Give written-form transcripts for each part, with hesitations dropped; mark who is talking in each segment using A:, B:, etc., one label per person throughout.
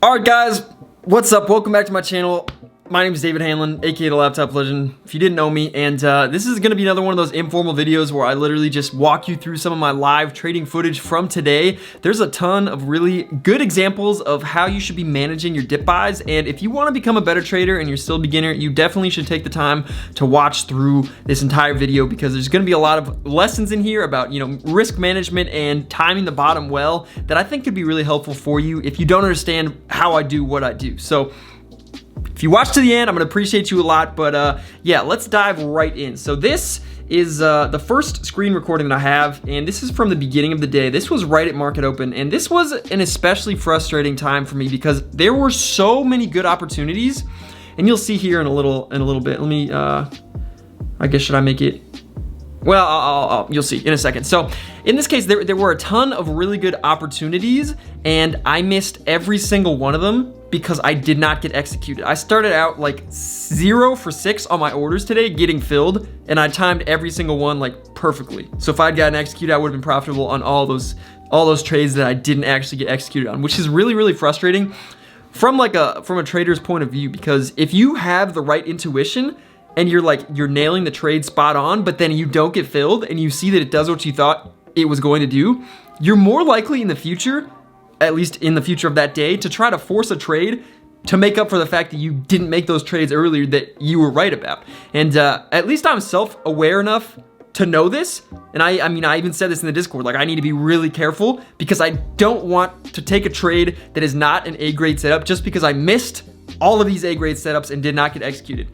A: Alright guys, what's up? Welcome back to my channel. My name is David Hanlon, aka the Laptop Legend, if you didn't know me, and this is going to be another one of those informal videos where I literally just walk you through some of my live trading footage from today. There's a ton of really good examples of how you should be managing your dip buys, and if you want to become a better trader and you're still a beginner, you definitely should take the time to watch through this entire video because there's going to be a lot of lessons in here about, risk management and timing the bottom well that I think could be really helpful for you if you don't understand how I do what I do. So if you watch to the end, I'm gonna appreciate you a lot, but yeah, let's dive right in. So this is the first screen recording that I have, and this is from the beginning of the day. This was right at market open, and this was an especially frustrating time for me because there were so many good opportunities, and you'll see here in a little bit. Let me, I guess, should I make it? Well, you'll see in a second. So in this case, there were a ton of really good opportunities, and I missed every single one of them because I did not get executed. I started out like 0 for 6 on my orders today getting filled, and I timed every single one like perfectly. So if I'd gotten executed, I would have been profitable on all those trades that I didn't actually get executed on, which is really, really frustrating from a trader's point of view, because if you have the right intuition and you're nailing the trade spot on, but then you don't get filled and you see that it does what you thought it was going to do, you're more likely in the future, at least in the future of that day, to try to force a trade to make up for the fact that you didn't make those trades earlier that you were right about. And at least I'm self-aware enough to know this. And I mean, I even said this in the Discord, like I need to be really careful because I don't want to take a trade that is not an A-grade setup just because I missed all of these A-grade setups and did not get executed.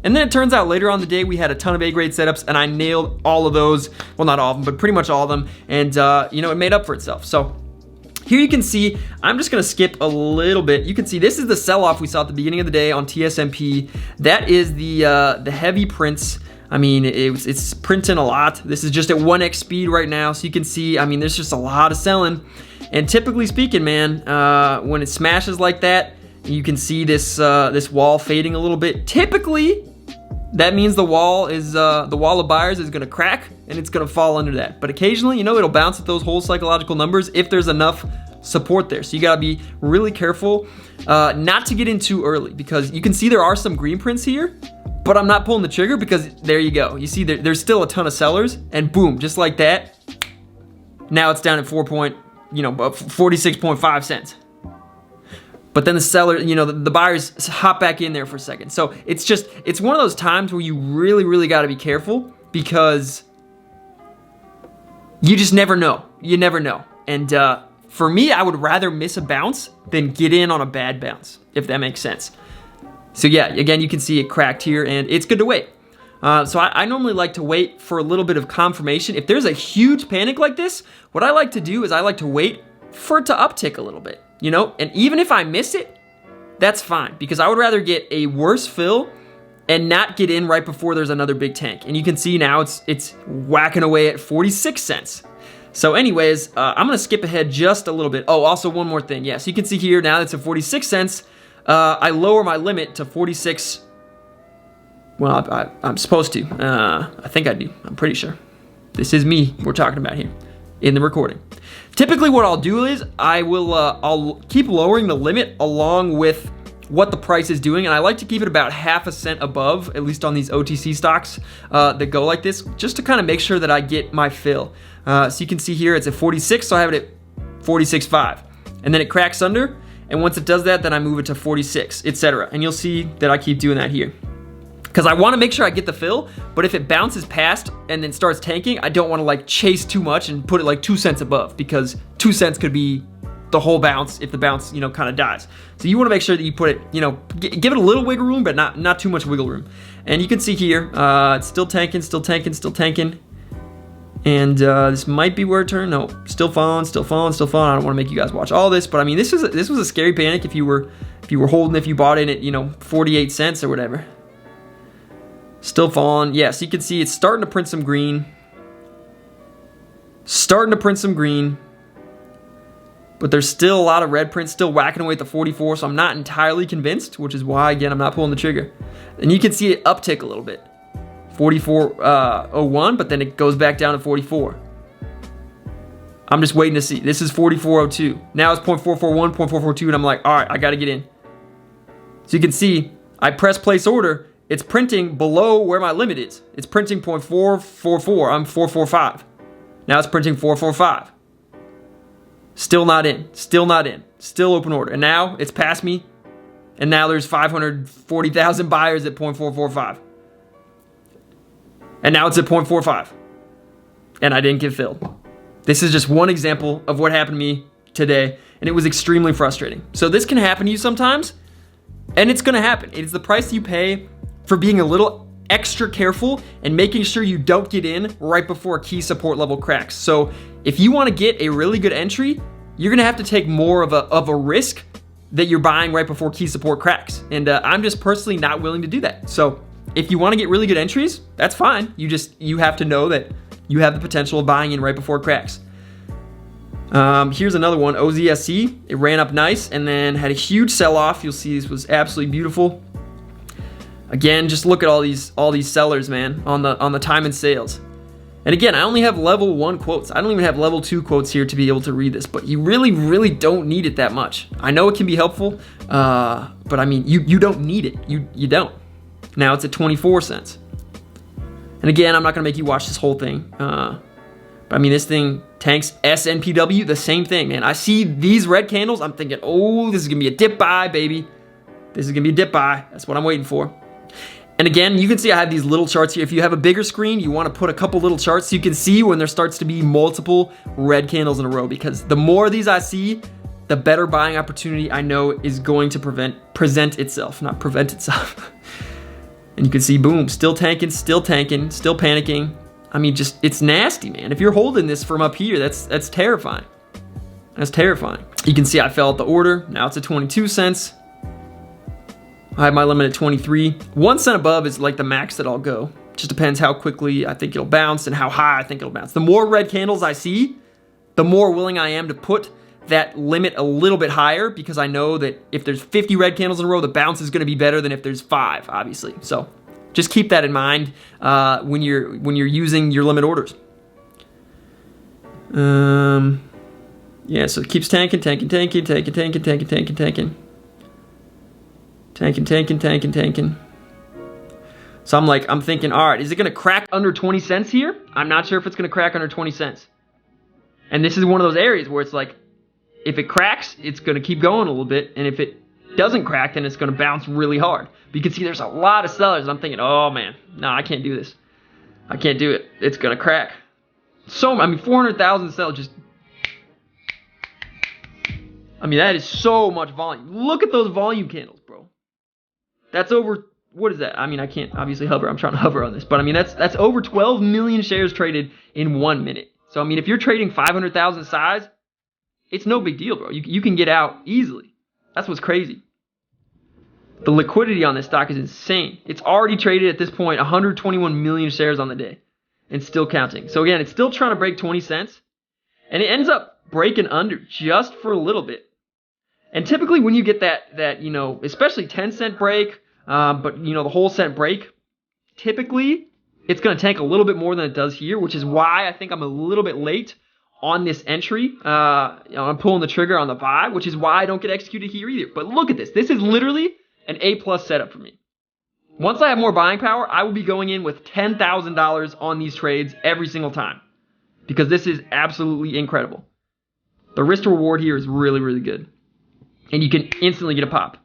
A: And then it turns out later on the day, we had a ton of A-grade setups and I nailed all of those. Well, not all of them, but pretty much all of them. And it made up for itself. So here you can see, I'm just gonna skip a little bit. You can see this is the sell-off we saw at the beginning of the day on TSNP. That is the heavy prints. I mean, it's printing a lot. This is just at 1x speed right now. So you can see, I mean, there's just a lot of selling. And typically speaking, man, when it smashes like that, you can see this wall fading a little bit. Typically, that means the wall of buyers is gonna crack and it's gonna fall under that. But occasionally, it'll bounce at those whole psychological numbers if there's enough support there. So you gotta be really careful not to get in too early, because you can see there are some green prints here, but I'm not pulling the trigger because there you go. You see there's still a ton of sellers, and boom, just like that, now it's down at 46.5 cents. But then the seller, the buyers hop back in there for a second. So it's one of those times where you really, really got to be careful because you just never know. You never know. And for me, I would rather miss a bounce than get in on a bad bounce, if that makes sense. So yeah, again, you can see it cracked here, and it's good to wait. So I normally like to wait for a little bit of confirmation. If there's a huge panic like this, what I like to do is I like to wait for it to uptick a little bit. And even if I miss it, that's fine, because I would rather get a worse fill and not get in right before there's another big tank. And you can see now it's whacking away at 46 cents. So anyways, I'm gonna skip ahead just a little bit. Oh, also one more thing. Yeah, so you can see here now it's at 46 cents. I lower my limit to 46. Well, I'm supposed to. I think I do. I'm pretty sure. This is me we're talking about here in the recording. Typically what I'll do is I'll keep lowering the limit along with what the price is doing, and I like to keep it about half a cent above, at least on these OTC stocks that go like this, just to kind of make sure that I get my fill. So you can see here it's at 46, so I have it at 46.5, and then it cracks under, and once it does that, then I move it to 46, etc. And you'll see that I keep doing that here, because I want to make sure I get the fill, but if it bounces past and then starts tanking, I don't want to chase too much and put it 2 cents above, because 2 cents could be the whole bounce if the bounce, kind of dies. So you want to make sure that you put it, give it a little wiggle room, but not too much wiggle room. And you can see here, it's still tanking, still tanking, still tanking. And this might be where it turned. No, still falling, still falling, still falling. I don't want to make you guys watch all this, but I mean, this was a scary panic if you were holding, if you bought in at 48 cents or whatever. Still falling. Yeah, so you can see it's starting to print some green. But there's still a lot of red prints still whacking away at the 44, so I'm not entirely convinced, which is why, again, I'm not pulling the trigger. And you can see it uptick a little bit. 44.01, but then it goes back down to 44. I'm just waiting to see. This is 44.02. Now it's 0.441, 0.442, and I'm like, all right, I got to get in. So you can see, I press place order. It's printing below where my limit is. It's printing 0.444. I'm 445. Now it's printing 445. Still not in. Still not in. Still open order. And now it's past me. And now there's 540,000 buyers at 0.445. And now it's at 0.45. And I didn't get filled. This is just one example of what happened to me today. And it was extremely frustrating. So this can happen to you sometimes. And it's going to happen. It's the price you pay for being a little extra careful and making sure you don't get in right before a key support level cracks. So if you want to get a really good entry, you're going to have to take more of a risk that you're buying right before key support cracks. And I'm just personally not willing to do that. So if you want to get really good entries, that's fine. You have to know that you have the potential of buying in right before it cracks. Here's another one, OZSC. It ran up nice and then had a huge sell-off. You'll see this was absolutely beautiful. Again, just look at all these sellers, man, on the time and sales. And again, I only have level 1 quotes. I don't even have level 2 quotes here to be able to read this, but you really, really don't need it that much. I know it can be helpful, but I mean, you don't need it. You don't. Now it's at 24 cents. And again, I'm not gonna make you watch this whole thing. But I mean, this thing tanks SNPW, the same thing, man. I see these red candles, I'm thinking, oh, this is gonna be a dip buy, baby. This is gonna be a dip buy. That's what I'm waiting for. And again, you can see I have these little charts here. If you have a bigger screen, you wanna put a couple little charts so you can see when there starts to be multiple red candles in a row, because the more of these I see, the better buying opportunity I know is going to present itself, not prevent itself. And you can see, boom, still tanking, still panicking. I mean, just, it's nasty, man. If you're holding this from up here, that's terrifying. That's terrifying. You can see I fell out the order. Now it's at 22 cents. I have my limit at 23. 1 cent above is like the max that I'll go. Just depends how quickly I think it'll bounce and how high I think it'll bounce. The more red candles I see, the more willing I am to put that limit a little bit higher, because I know that if there's 50 red candles in a row, the bounce is gonna be better than if there's 5, obviously. So just keep that in mind when you're using your limit orders. Yeah, so it keeps tanking. So I'm thinking, all right, is it gonna crack under 20 cents here? I'm not sure if it's gonna crack under 20 cents. And this is one of those areas where it's like, if it cracks, it's gonna keep going a little bit, and if it doesn't crack, then it's gonna bounce really hard. But you can see there's a lot of sellers. I'm thinking, oh man, no, I can't do this. I can't do it. It's gonna crack. So, I mean, 400,000 sellers just, I mean, that is so much volume. Look at those volume candles, bro. That's over, what is that? I mean, I can't obviously hover. I'm trying to hover on this, but I mean, that's over 12 million shares traded in 1 minute. So, I mean, if you're trading 500,000 size, it's no big deal, bro. You can get out easily. That's what's crazy. The liquidity on this stock is insane. It's already traded at this point 121 million shares on the day and still counting. So again, it's still trying to break 20 cents, and it ends up breaking under just for a little bit. And typically when you get that you know, especially 10 cent break, but you know, the whole cent break, typically it's going to tank a little bit more than it does here, which is why I think I'm a little bit late on this entry. You know, I'm pulling the trigger on the buy, which is why I don't get executed here either. But look at this. This is literally an A+ setup for me. Once I have more buying power, I will be going in with $10,000 on these trades every single time, because this is absolutely incredible. The risk to reward here is really, really good, and you can instantly get a pop.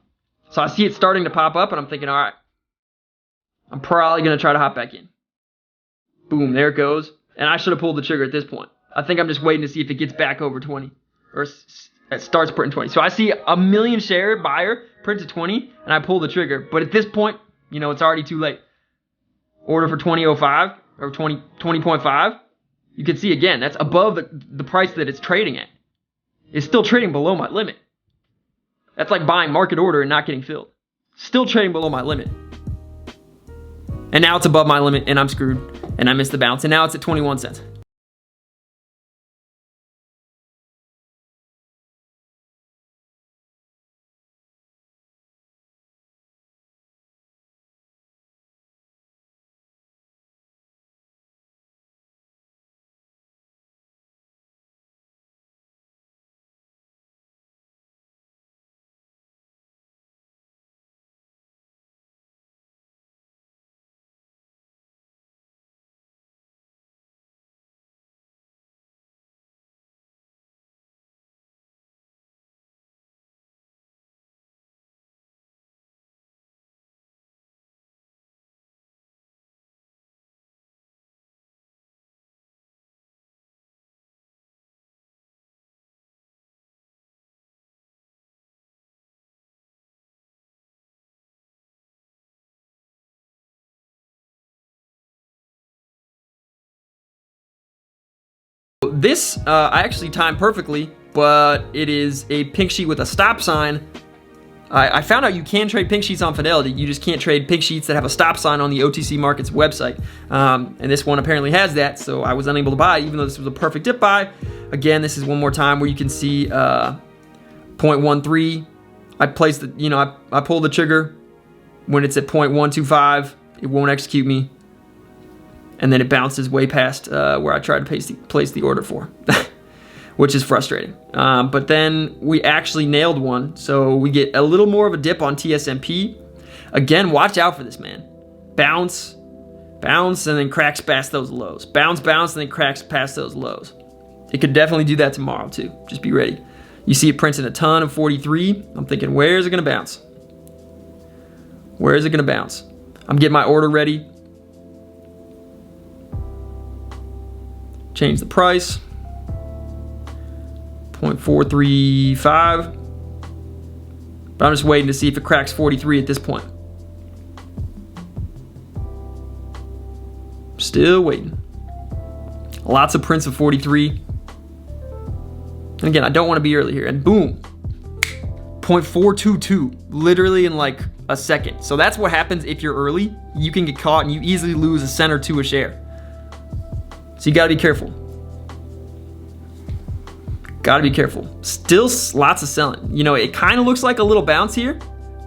A: So I see it starting to pop up, and I'm thinking, all right, I'm probably going to try to hop back in. Boom, there it goes. And I should have pulled the trigger at this point. I think I'm just waiting to see if it gets back over 20, or it starts printing 20. So I see a million share buyer print to 20, and I pull the trigger. But at this point, you know, it's already too late. Order for 20.05 or 20.5. You can see again, that's above the price that it's trading at. It's still trading below my limit. That's like buying market order and not getting filled. Still trading below my limit. And now it's above my limit, and I'm screwed, and I missed the bounce, and now it's at 21 cents. This I actually timed perfectly, but it is a pink sheet with a stop sign. I found out you can trade pink sheets on Fidelity. You just can't trade pink sheets that have a stop sign on the OTC Markets website. And this one apparently has that, so I was unable to buy, even though this was a perfect dip buy. Again, this is one more time where you can see 0.13. I placed the, I pulled the trigger when it's at 0.125. It won't execute me, and then it bounces way past where I tried to place the order for. Which is frustrating. But then we actually nailed one, so we get a little more of a dip on TSNP. Again, watch out for this, man. Bounce, bounce, and then cracks past those lows. Bounce, bounce, and then cracks past those lows. It could definitely do that tomorrow too. Just be ready. You see it printing a ton of 43. I'm thinking, where is it gonna bounce? Where is it gonna bounce? I'm getting my order ready. Change the price. 0.435, but I'm just waiting to see if it cracks 43 at this point. Still waiting. Lots of prints of 43. And again, I don't want to be early here. And boom, 0.422, literally in like a second. So that's what happens if you're early. You can get caught and you easily lose a cent or two a share. So you got to be careful. Gotta be careful. Still lots of selling. It kind of looks like a little bounce here,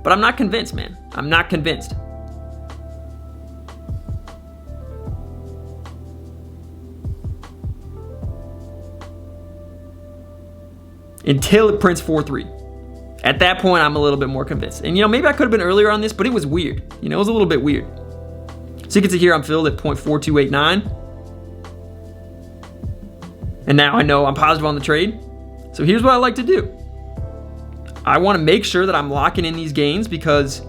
A: but I'm not convinced, man. I'm not convinced. Until it prints 4.3. At that point, I'm a little bit more convinced. And maybe I could have been earlier on this, but it was weird. It was a little bit weird. So you can see here I'm filled at 0.4289. And now I know I'm positive on the trade. So here's what I like to do. I want to make sure that I'm locking in these gains, because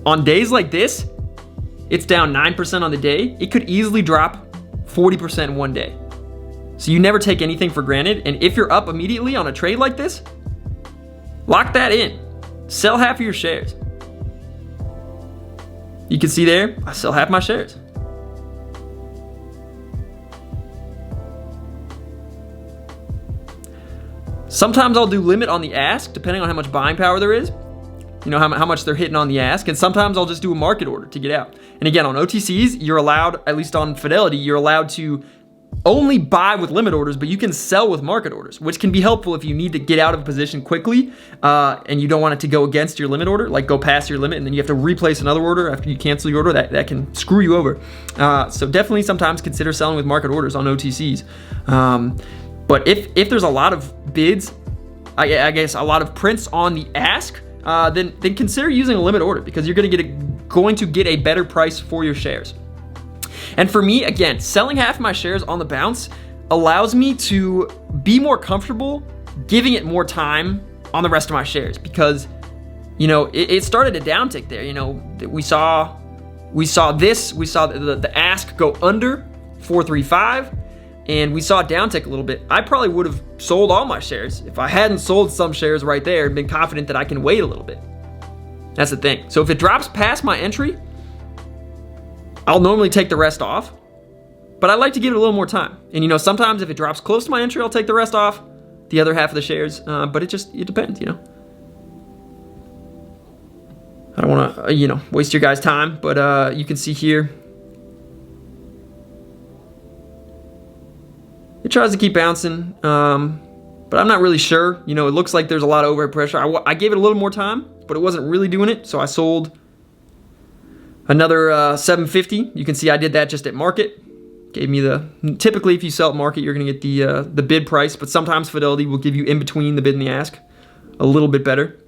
A: on days like this, it's down 9% on the day. It could easily drop 40% in one day. So you never take anything for granted. And if you're up immediately on a trade like this, lock that in. Sell half of your shares. You can see there, I sell half my shares. Sometimes I'll do limit on the ask, depending on how much buying power there is. How much they're hitting on the ask. And sometimes I'll just do a market order to get out. And again, on OTCs, you're allowed, at least on Fidelity, you're allowed to only buy with limit orders, but you can sell with market orders, which can be helpful if you need to get out of a position quickly and you don't want it to go against your limit order, like go past your limit, and then you have to replace another order after you cancel your order. That can screw you over. So definitely sometimes consider selling with market orders on OTCs. But if there's a lot of bids, I guess a lot of prints on the ask, then consider using a limit order, because you're going to get a better price for your shares. And for me, again, selling half my shares on the bounce allows me to be more comfortable giving it more time on the rest of my shares, because it started a downtick there. We saw the ask go under 435. And we saw a downtick a little bit. I probably would have sold all my shares if I hadn't sold some shares right there and been confident that I can wait a little bit. That's the thing. So if it drops past my entry, I'll normally take the rest off, but I like to give it a little more time. And sometimes if it drops close to my entry, I'll take the rest off, the other half of the shares. But it depends, I don't want to, waste your guys' time, but you can see here, it tries to keep bouncing, but I'm not really sure. It looks like there's a lot of overhead pressure. I gave it a little more time, but it wasn't really doing it, so I sold another 750. You can see I did that just at market. Gave me typically if you sell at market, you're going to get the bid price, but sometimes Fidelity will give you in between the bid and the ask a little bit better,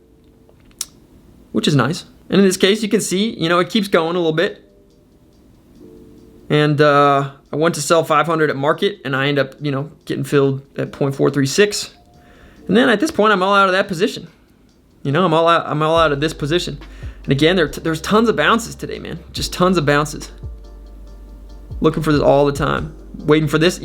A: which is nice. And in this case, you can see, it keeps going a little bit. And I went to sell 500 at market, and I end up, getting filled at 0.436. And then at this point, I'm all out of that position. I'm all out of this position. And again, there's tons of bounces today, man. Just tons of bounces. Looking for this all the time. Waiting for this.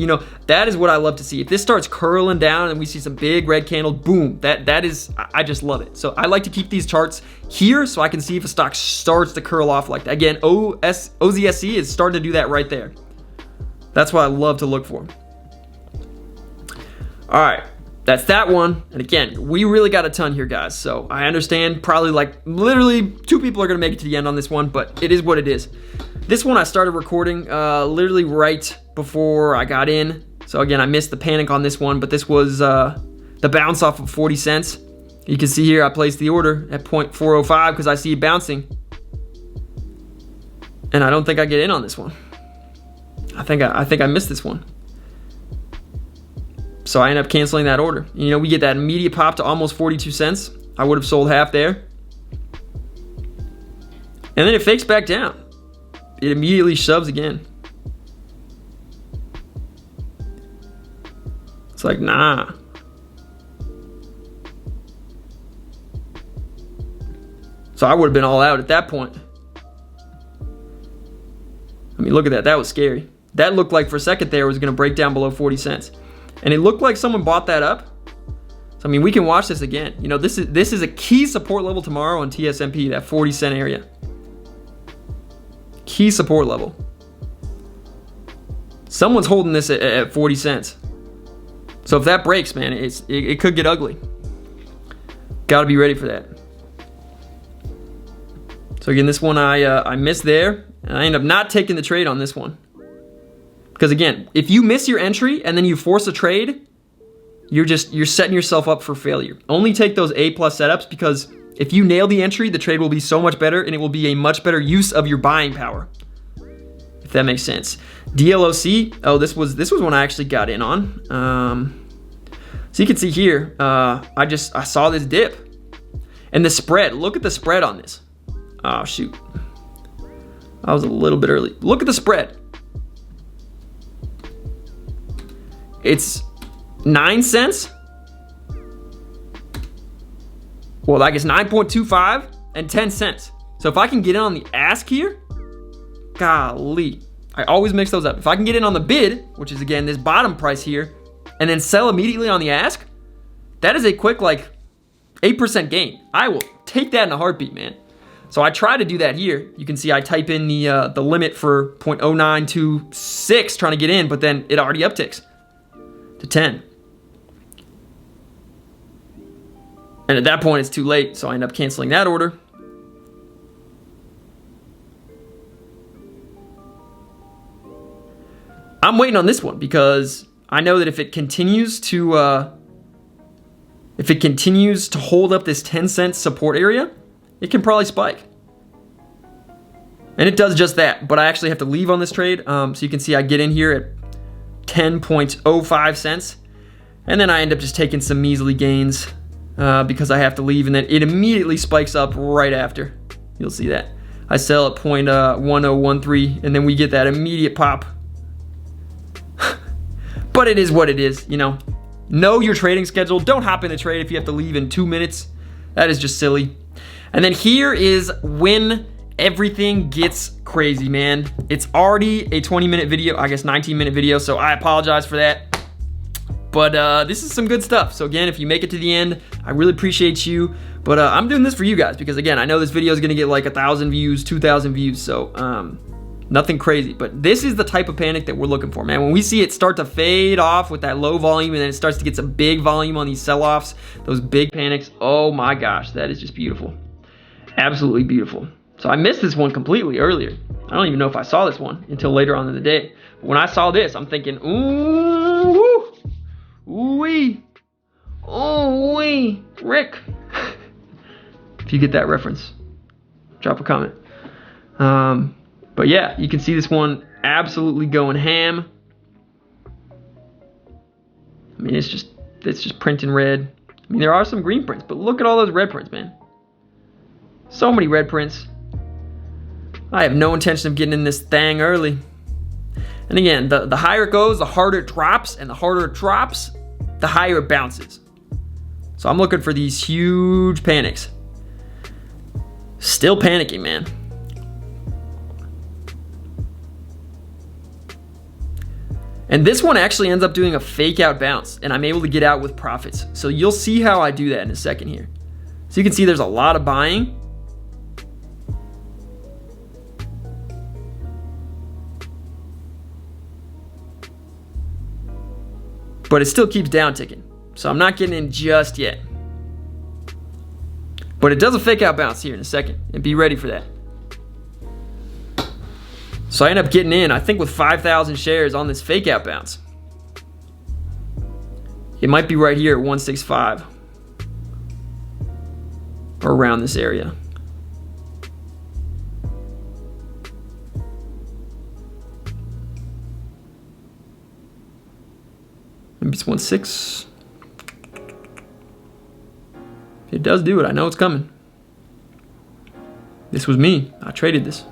A: That is what I love to see. If this starts curling down and we see some big red candle, boom. That is, I just love it. So I like to keep these charts here so I can see if a stock starts to curl off like that. Again, OZSC is starting to do that right there. That's what I love to look for. All right, that's that one. And again, we really got a ton here, guys. So I understand probably like literally 2 people are gonna make it to the end on this one, but it is what it is. This one I started recording literally right before I got in. So again, I missed the panic on this one, but this was the bounce off of 40 cents. You can see here I placed the order at 0.405 because I see it bouncing. And I don't think I get in on this one. I think I missed this one. So I end up canceling that order. You know, we get that immediate pop to almost 42 cents. I would have sold half there. And then it fakes back down. It immediately shoves again. It's like, nah. So I would have been all out at that point. I mean, look at that. That was scary. That looked like for a second there it was going to break down below 40 cents. And it looked like someone bought that up. So, I mean, we can watch this again. You know, this is a key support level tomorrow on TSNP, that 40 cent area. Key support level. Someone's holding this at 40 cents. So if that breaks, man, it could get ugly. Got to be ready for that. So again, this one I missed there. And I end up not taking the trade on this one. Because again, if you miss your entry and then you force a trade, you're setting yourself up for failure. Only take those A+ setups, because if you nail the entry, the trade will be so much better and it will be a much better use of your buying power. If that makes sense. DLOC, oh, this was one I actually got in on. So you can see here, I saw this dip. And the spread, look at the spread on this. Oh, shoot. I was a little bit early. Look at the spread. It's 9 cents. Well, I guess 9.25 and 10 cents. So if I can get in on the ask here, golly. I always mix those up. If I can get in on the bid, which is again this bottom price here, and then sell immediately on the ask, that is a quick like 8% gain. I will take that in a heartbeat, man. So I try to do that here. You can see I type in the limit for 0.0926 trying to get in, but then it already upticks to 10. And at that point, it's too late, so I end up canceling that order. I'm waiting on this one because I know that if it continues to hold up this 10-cent support area, it can probably spike. And it does just that, but I actually have to leave on this trade. So you can see I get in here at 10.05 cents. And then I end up just taking some measly gains because I have to leave. And then it immediately spikes up right after. You'll see that. I sell at 0.1013, and then we get that immediate pop. But it is what it is, you know. Know your trading schedule. Don't hop in the trade if you have to leave in 2 minutes. That is just silly. And then here is when everything gets crazy, man. It's already a 20-minute video, I guess 19-minute video, so I apologize for that. But this is some good stuff. So again, if you make it to the end, I really appreciate you. But I'm doing this for you guys because again, I know this video is gonna get like 1,000 views, 2,000 views, so nothing crazy. But this is the type of panic that we're looking for, man. When we see it start to fade off with that low volume and then it starts to get some big volume on these sell-offs, those big panics, oh my gosh, that is just beautiful. Absolutely beautiful. So I missed this one completely earlier. I don't even know if I saw this one until later on in the day. But when I saw this, I'm thinking, ooh, woo, ooh-wee, ooh-wee, Rick. If you get that reference, drop a comment. But yeah, you can see this one absolutely going ham. I mean, it's just printing red. I mean, there are some green prints, but look at all those red prints, man. So many red prints. I have no intention of getting in this thing early. And again, the higher it goes, the harder it drops, and the harder it drops, the higher it bounces. So I'm looking for these huge panics. Still panicking, man. And this one actually ends up doing a fake out bounce, and I'm able to get out with profits. So you'll see how I do that in a second here. So you can see there's a lot of buying. But it still keeps down ticking. So I'm not getting in just yet. But it does a fake out bounce here in a second, and be ready for that. So I end up getting in, I think, with 5,000 shares on this fake out bounce. It might be right here at 165 or around this area. Maybe it's 1.6. It does do it. I know it's coming. This was me. I traded this.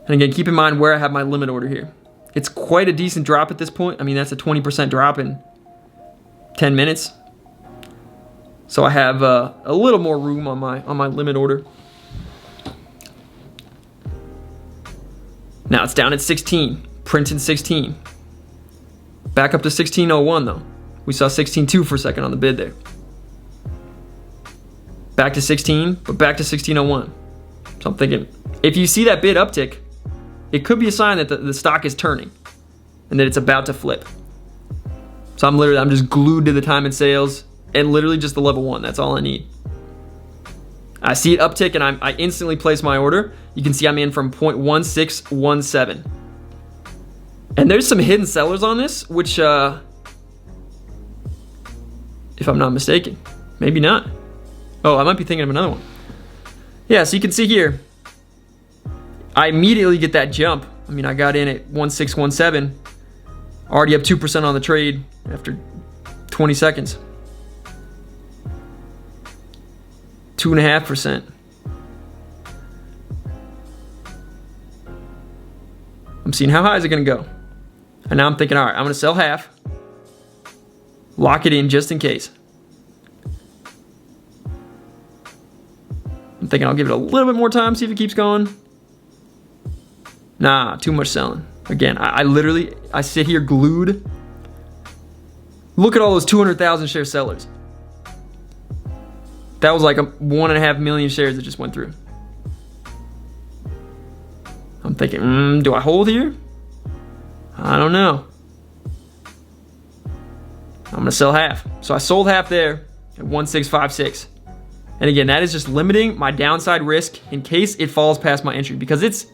A: And again, keep in mind where I have my limit order here. It's quite a decent drop at this point. I mean, that's a 20% drop in 10 minutes. So I have a little more room on my limit order. Now it's down at 16. Printing 16. Back up to 16.01 though. We saw 16.2 for a second on the bid there. Back to 16, but back to 16.01. So I'm thinking, if you see that bid uptick, it could be a sign that the stock is turning and that it's about to flip. So I'm just glued to the time and sales and literally just the level 1. That's all I need. I see it uptick and I instantly place my order. You can see I'm in from 0.1617. And there's some hidden sellers on this, which, if I'm not mistaken, maybe not. Oh, I might be thinking of another one. Yeah, so you can see here, I immediately get that jump. I mean, I got in at 1617, already up 2% on the trade after 20 seconds. 2.5%. I'm seeing how high is it gonna go? And now I'm thinking, all right, I'm gonna sell half, lock it in just in case. I'm thinking I'll give it a little bit more time, see if it keeps going. Nah, too much selling. Again, I sit here glued. Look at all those 200,000 share sellers. That was like 1.5 million shares that just went through. I'm thinking, do I hold here? I don't know. I'm gonna sell half. So I sold half there at 1656. And again, that is just limiting my downside risk in case it falls past my entry, because it's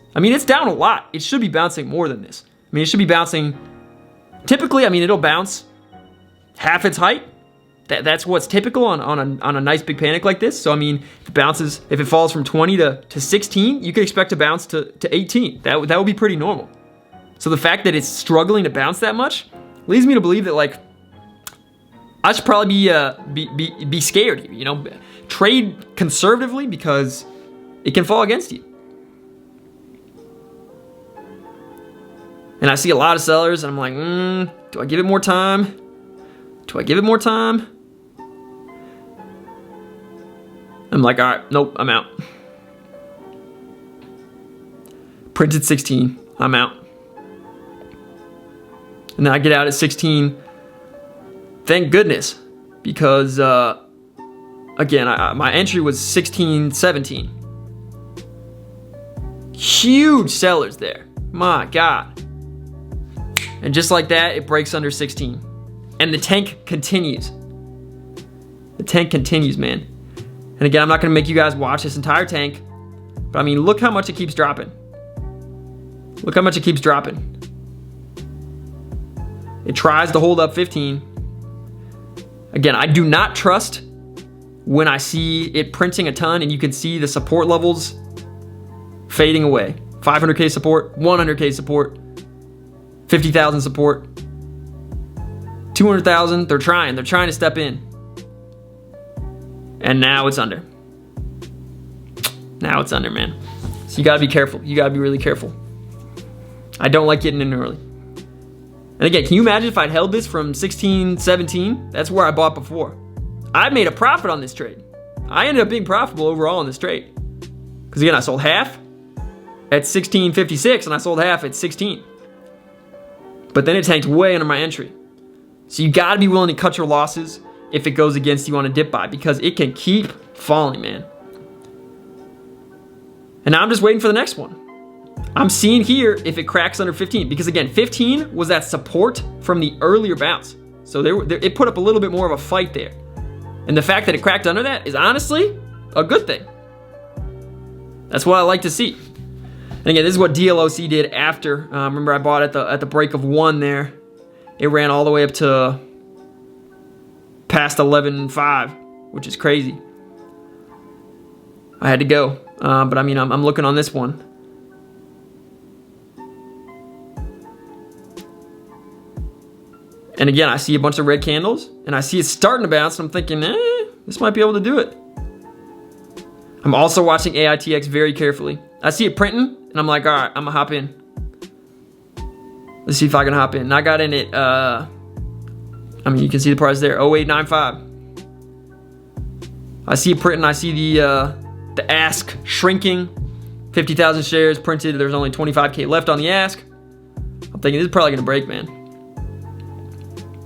A: down a lot. It should be bouncing more than this. I mean, it should be bouncing, typically, it'll bounce half its height. That's what's typical on a nice big panic like this. So if it falls from 20 to 16, you could expect to bounce to 18. That would be pretty normal. So the fact that it's struggling to bounce that much leads me to believe that I should probably be scared here, trade conservatively because it can fall against you. And I see a lot of sellers and I'm like, do I give it more time? Do I give it more time? I'm like, all right, nope, I'm out. Printed 16, I'm out. And then I get out at 16. Thank goodness, because again, my entry was 16.17. Huge sellers there, my God. And just like that, it breaks under 16. And the tank continues. The tank continues, man. And again, I'm not gonna make you guys watch this entire tank, but look how much it keeps dropping. Look how much it keeps dropping. It tries to hold up 15. Again, I do not trust when I see it printing a ton and you can see the support levels fading away. 500K support, 100K support, 50,000 support, 200,000, they're trying to step in. And now it's under. Now it's under, man. So you gotta be careful. You gotta be really careful. I don't like getting in early. And again, can you imagine if I'd held this from 16.17? That's where I bought before. I made a profit on this trade. I ended up being profitable overall in this trade. Because again, I sold half at 16.56 and I sold half at 16. But then it tanked way under my entry. So you gotta be willing to cut your losses if it goes against you on a dip buy, because it can keep falling, man. And now I'm just waiting for the next one. I'm seeing here if it cracks under 15, because again, 15 was that support from the earlier bounce. So it put up a little bit more of a fight there. And the fact that it cracked under that is honestly a good thing. That's what I like to see. And again, this is what DLOC did after. Remember, I bought at the break of 1 there. It ran all the way up to past 11.5, which is crazy. I had to go. But I mean, I'm looking on this one. And again, I see a bunch of red candles, and I see it starting to bounce, and I'm thinking, this might be able to do it. I'm also watching AITX very carefully. I see it printing, and I'm like, all right, I'm gonna hop in. Let's see if I can hop in. And I got in at, I mean, you can see the price there, 0895. I see it printing, I see the ask shrinking, 50,000 shares printed, there's only 25K left on the ask. I'm thinking this is probably gonna break, man.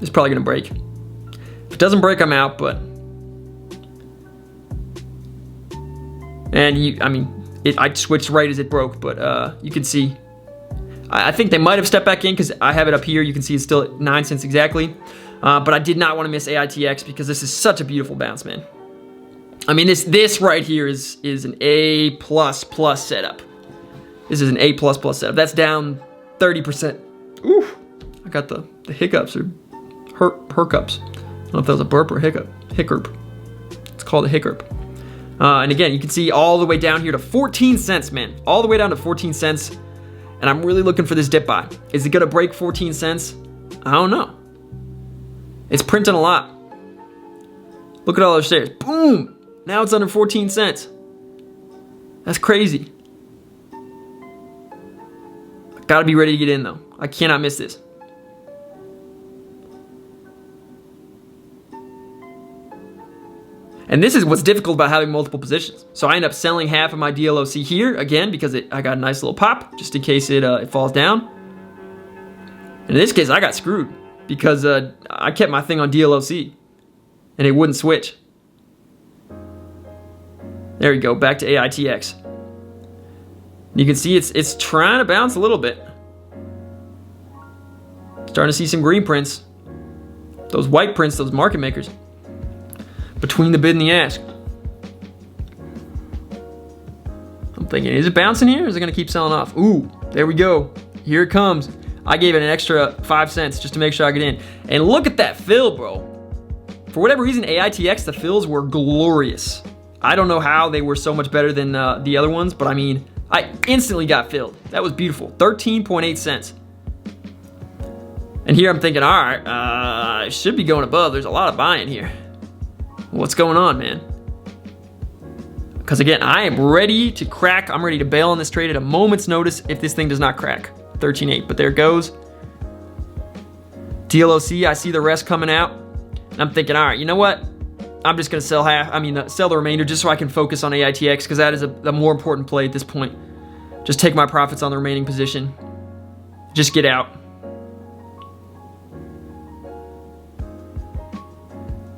A: It's probably gonna break. If it doesn't break, I'm out, but. And I switched right as it broke, but you can see. I think they might have stepped back in because I have it up here. You can see it's still at 9 cents exactly. But I did not want to miss AITX because this is such a beautiful bounce, man. I mean, this right here is an A++ setup. This is an A++ setup. That's down 30%. Oof, I got the hiccups or hercups. I don't know if that was a burp or hiccup. Hiccup. It's called a hiccup. And again, you can see all the way down here to 14 cents, man. All the way down to 14 cents. And I'm really looking for this dip buy. Is it gonna break 14 cents? I don't know. It's printing a lot. Look at all those shares. Boom! Now it's under 14 cents. That's crazy. I gotta be ready to get in though. I cannot miss this. And this is what's difficult about having multiple positions. So I end up selling half of my DLOC here, again, because I got a nice little pop, just in case it falls down. And in this case, I got screwed, because I kept my thing on DLOC, and it wouldn't switch. There we go, back to AITX. You can see it's trying to bounce a little bit. Starting to see some green prints. Those white prints, those market makers. Between the bid and the ask. I'm thinking, is it bouncing here or is it gonna keep selling off? Ooh, there we go. Here it comes. I gave it an extra 5 cents just to make sure I get in. And look at that fill, bro. For whatever reason, AITX, the fills were glorious. I don't know how they were so much better than the other ones, but I mean, I instantly got filled. That was beautiful, 13.8 cents. And here I'm thinking, all right, I should be going above. There's a lot of buying here. What's going on, man? Because again, I am ready to crack. I'm ready to bail on this trade at a moment's notice if this thing does not crack. 13.8, but there it goes. DLOC, I see the rest coming out. And I'm thinking, all right, you know what? I'm just gonna sell sell the remainder just so I can focus on AITX because that is the more important play at this point. Just take my profits on the remaining position. Just get out.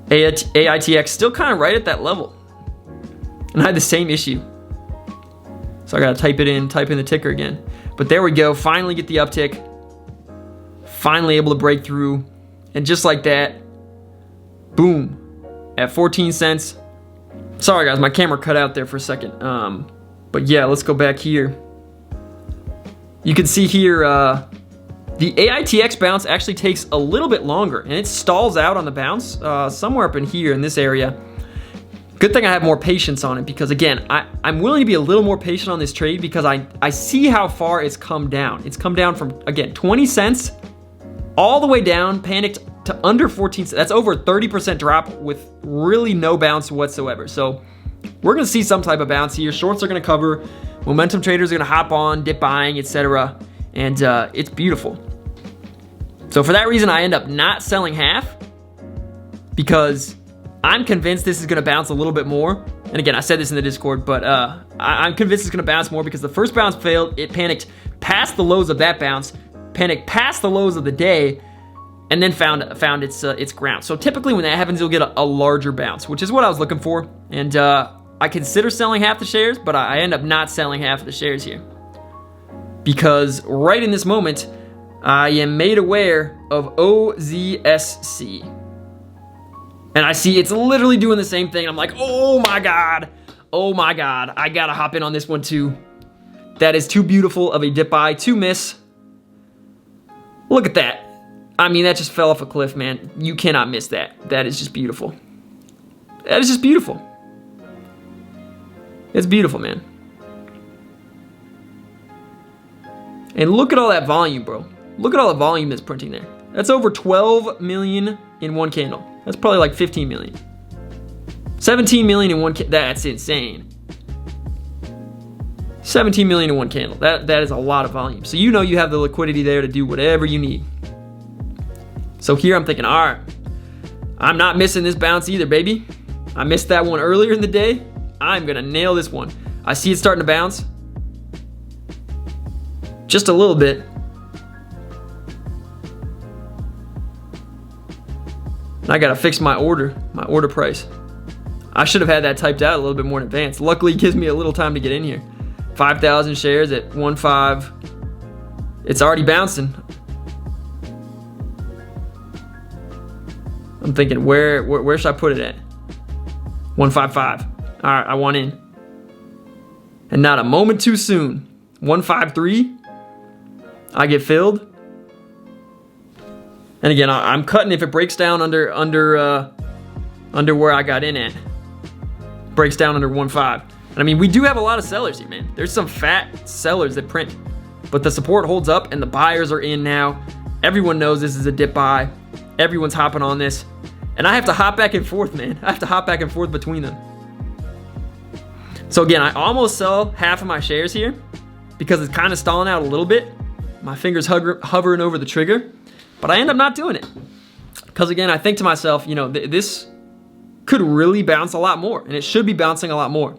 A: AITX still kind of right at that level. And I had the same issue. So I gotta type in the ticker again. But there we go, finally get the uptick. Finally able to break through. And just like that, boom, at 14 cents. Sorry guys, my camera cut out there for a second. But yeah, let's go back here. You can see here, the AITX bounce actually takes a little bit longer and it stalls out on the bounce somewhere up in here in this area. Good thing I have more patience on it because again, I'm willing to be a little more patient on this trade because I see how far it's come down. It's come down from, again, 20 cents all the way down, panicked to under 14 cents. That's over a 30% drop with really no bounce whatsoever. So we're gonna see some type of bounce here. Shorts are gonna cover, momentum traders are gonna hop on, dip buying, etc. And it's beautiful. So for that reason, I end up not selling half because I'm convinced this is gonna bounce a little bit more. And again, I said this in the Discord, but I'm convinced it's gonna bounce more because the first bounce failed. It panicked past the lows of that bounce, panicked past the lows of the day, and then found its ground. So typically when that happens, you'll get a larger bounce, which is what I was looking for. And I consider selling half the shares, but I end up not selling half of the shares here. because right in this moment, I am made aware of OZSC. And I see it's literally doing the same thing. I'm like, oh my God, I gotta hop in on this one too. That is too beautiful of a dip buy to miss. Look at that. I mean, that just fell off a cliff, man. You cannot miss that. That is just beautiful. That is just beautiful. It's beautiful, man. And look at all that volume, bro. Look at all the volume that's printing there. That's over 12 million in one candle. That's probably like 15 million. 17 million in one candle. That's insane. 17 million in one candle. That is a lot of volume. So you know you have the liquidity there to do whatever you need. So here I'm thinking, all right, I'm not missing this bounce either, baby. I missed that one earlier in the day. I'm gonna nail this one. I see it starting to bounce. Just a little bit. And I gotta fix my order price. I should have had that typed out a little bit more in advance. Luckily, it gives me a little time to get in here. 5,000 shares at 1.5. It's already bouncing. I'm thinking, where should I put it at? 155. All right, I want in. And not a moment too soon. 153. I get filled. And again, I'm cutting if it breaks down under where I got in at. Breaks down under 1.5. And I mean, we do have a lot of sellers here, man. There's some fat sellers that print, but the support holds up and the buyers are in now. Everyone knows this is a dip buy. Everyone's hopping on this. And I have to hop back and forth, man. I have to hop back and forth between them. So again, I almost sell half of my shares here because it's kind of stalling out a little bit. My fingers hovering over the trigger, but I end up not doing it. Because again, I think to myself, you know, this could really bounce a lot more, and it should be bouncing a lot more.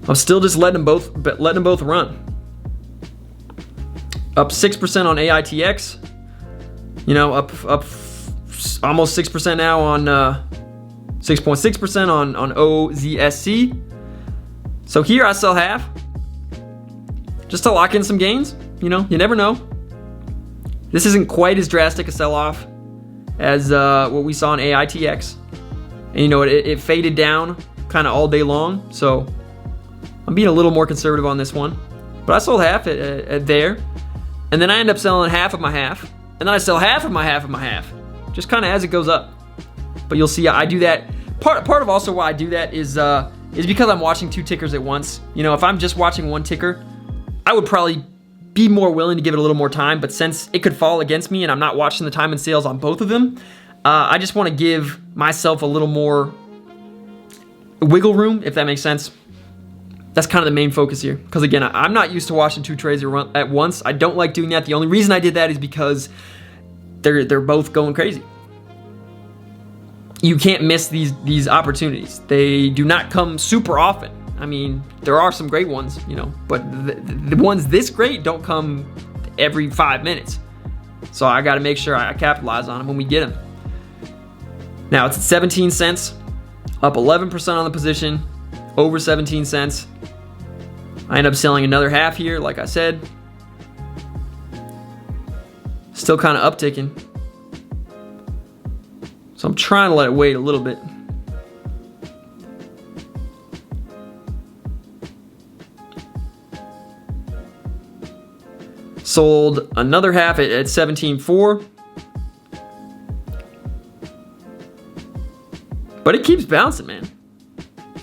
A: I'm still just letting them both run. Up 6% on AITX. You know, up almost 6% now on 6.6% on OZSC. So here I sell half, just to lock in some gains. You know, you never know. This isn't quite as drastic a sell-off as what we saw in AITX. And you know, it faded down kind of all day long. So I'm being a little more conservative on this one. But I sold half at there. And then I end up selling half of my half. And then I sell half of my half of my half. Just kind of as it goes up. But you'll see I do that. Part of also why I do that is because I'm watching two tickers at once. You know, if I'm just watching one ticker, I would probably be more willing to give it a little more time. But since it could fall against me and I'm not watching the time and sales on both of them, I just want to give myself a little more wiggle room, if that makes sense. That's kind of the main focus here. Because again, I'm not used to watching two trades at once. I don't like doing that. The only reason I did that is because they're both going crazy. You can't miss these opportunities. They do not come super often. I mean, there are some great ones, you know, but the ones this great don't come every 5 minutes. So I got to make sure I capitalize on them when we get them. Now it's at 17 cents, up 11% on the position, over 17 cents. I end up selling another half here, like I said. Still kind of upticking. So I'm trying to let it wait a little bit. Sold another half at 17.4. But it keeps bouncing, man.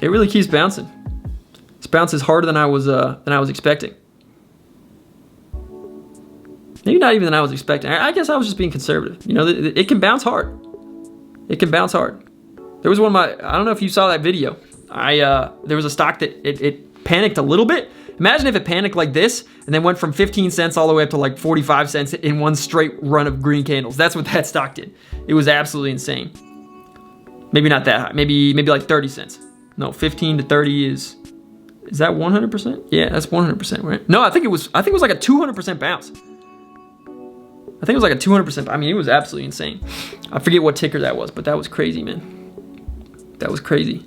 A: It really keeps bouncing. This bounces harder than I was expecting. Maybe not even than I was expecting. I guess I was just being conservative. You know, it can bounce hard. It can bounce hard. There was one of my, I don't know if you saw that video. There was a stock that it panicked a little bit. Imagine if it panicked like this and then went from 15 cents all the way up to like 45 cents in one straight run of green candles. That's what that stock did. It was absolutely insane. Maybe not that high. Maybe like 30 cents. No, 15 to 30 is that 100%? Yeah, that's 100%, right? No, I think it was like a 200% bounce. I think it was like a 200%. I mean, it was absolutely insane. I forget what ticker that was, but that was crazy, man. That was crazy.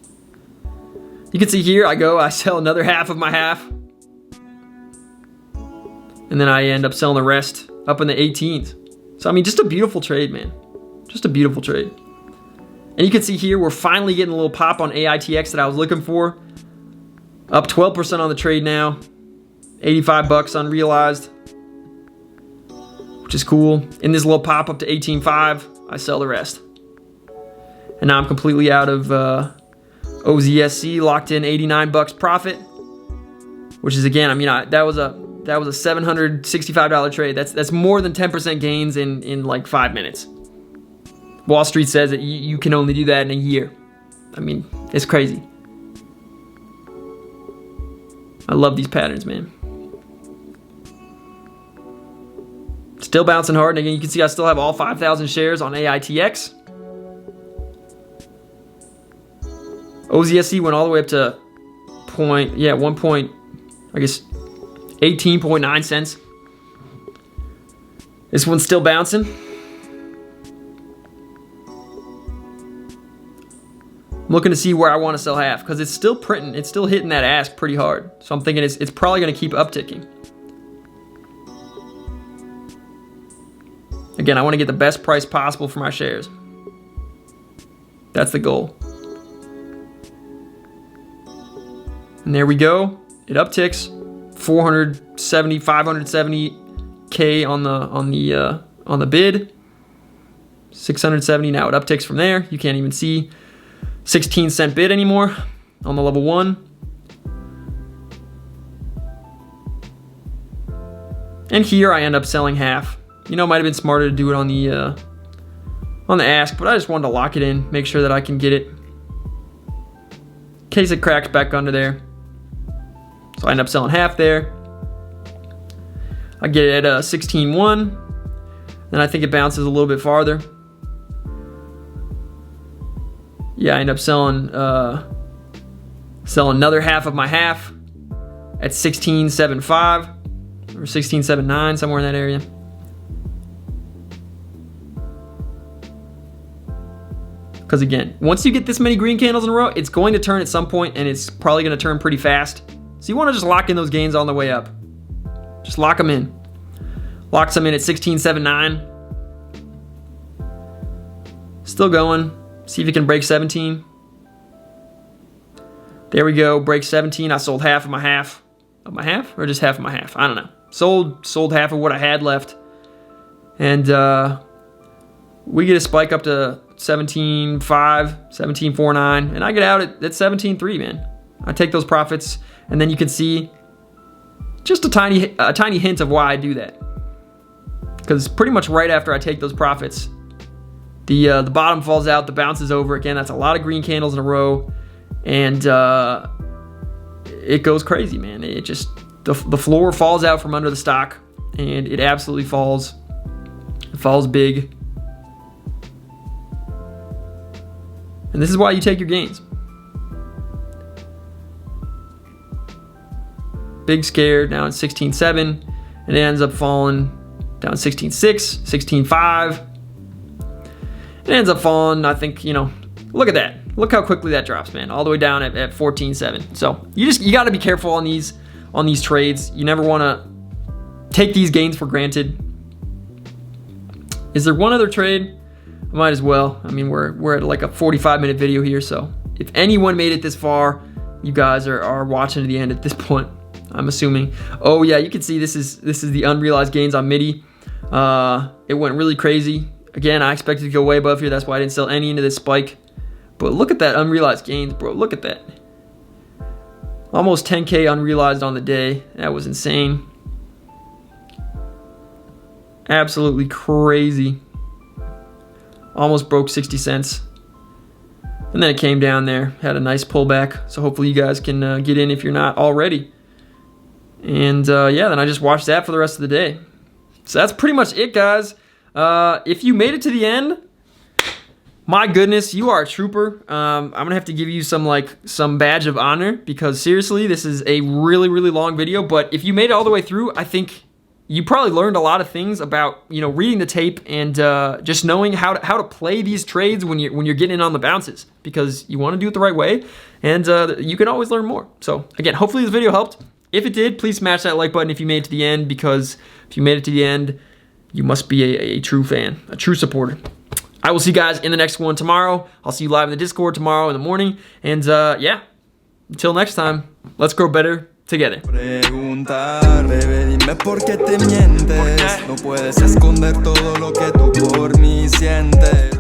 A: You can see here, I sell another half of my half. and then I end up selling the rest up in the 18s. So I mean, just a beautiful trade, man. Just a beautiful trade. And you can see here, we're finally getting a little pop on AITX that I was looking for. Up 12% on the trade now. 85 bucks unrealized, which is cool. In this little pop up to 18.5, I sell the rest. And now I'm completely out of OZSC, locked in 89 bucks profit, which is, again, I mean, that was a $765 trade. That's more than 10% gains in like 5 minutes. Wall Street says that you can only do that in a year. I mean, it's crazy. I love these patterns, man. Still bouncing hard. And again, you can see I still have all 5,000 shares on AITX. OZSC went all the way up to 18.9 cents. This one's still bouncing. I'm looking to see where I want to sell half because it's still printing. It's still hitting that ask pretty hard. So I'm thinking it's probably going to keep upticking. Again, I want to get the best price possible for my shares. That's the goal. And there we go. It upticks 470, 570K on the bid. 670 now. It upticks from there. You can't even see 16-cent bid anymore on the level 1. And here I end up selling half. You know, it might have been smarter to do it on the ask, but I just wanted to lock it in, make sure that I can get it in case it cracks back under there. So I end up selling half there. I get it at 16.1. Then I think it bounces a little bit farther. Yeah, I end up selling another half of my half at 16.75 or 16.79, somewhere in that area. Because again, once you get this many green candles in a row, it's going to turn at some point, and it's probably going to turn pretty fast. So you want to just lock in those gains on the way up. Just lock them in. Lock some in at 16.79. Still going. See if you can break 17. There we go. Break 17. I sold half of my half. Of my half? Or just half of my half? I don't know. Sold half of what I had left. And we get a spike up to 17.5, 17.49, and I get out at 17.3, man. I take those profits, and then you can see just a tiny hint of why I do that. Because pretty much right after I take those profits, the bottom falls out, the bounce is over. Again, that's a lot of green candles in a row, and it goes crazy, man. It just the floor falls out from under the stock, and it absolutely falls. It falls big. And this is why you take your gains. Big scared, now it's 16.7, and it ends up falling down 16.6, 16.5. It ends up falling, I think, you know, look at that. Look how quickly that drops, man, all the way down at 14.7. So you got to be careful on these trades. You never want to take these gains for granted. Is there one other trade? I might as well. I mean, we're at like a 45-minute video here, so if anyone made it this far, you guys are watching to the end at this point, I'm assuming. Oh yeah, you can see this is the unrealized gains on MIDI. It went really crazy. Again, I expected to go way above here. That's why I didn't sell any into this spike. But look at that unrealized gains, bro. Look at that. Almost 10K unrealized on the day. That was insane. Absolutely crazy. Almost broke 60 cents. And then it came down there. Had a nice pullback. So hopefully you guys can get in if you're not already. And yeah, then I just watched that for the rest of the day. So that's pretty much it, guys. If you made it to the end, my goodness, you are a trooper. I'm gonna have to give you some badge of honor, because seriously, this is a really, really long video. But if you made it all the way through, I think you probably learned a lot of things about, you know, reading the tape and just knowing how to play these trades when you're getting in on the bounces, because you want to do it the right way, and you can always learn more. So again, hopefully this video helped. If it did, please smash that like button if you made it to the end, because if you made it to the end, you must be a true fan, a true supporter. I will see you guys in the next one tomorrow. I'll see you live in the Discord tomorrow in the morning. And yeah, until next time, let's grow better together. Preguntar, bebé, dime por qué te mientes. No puedes esconder todo lo que tú por mí sientes.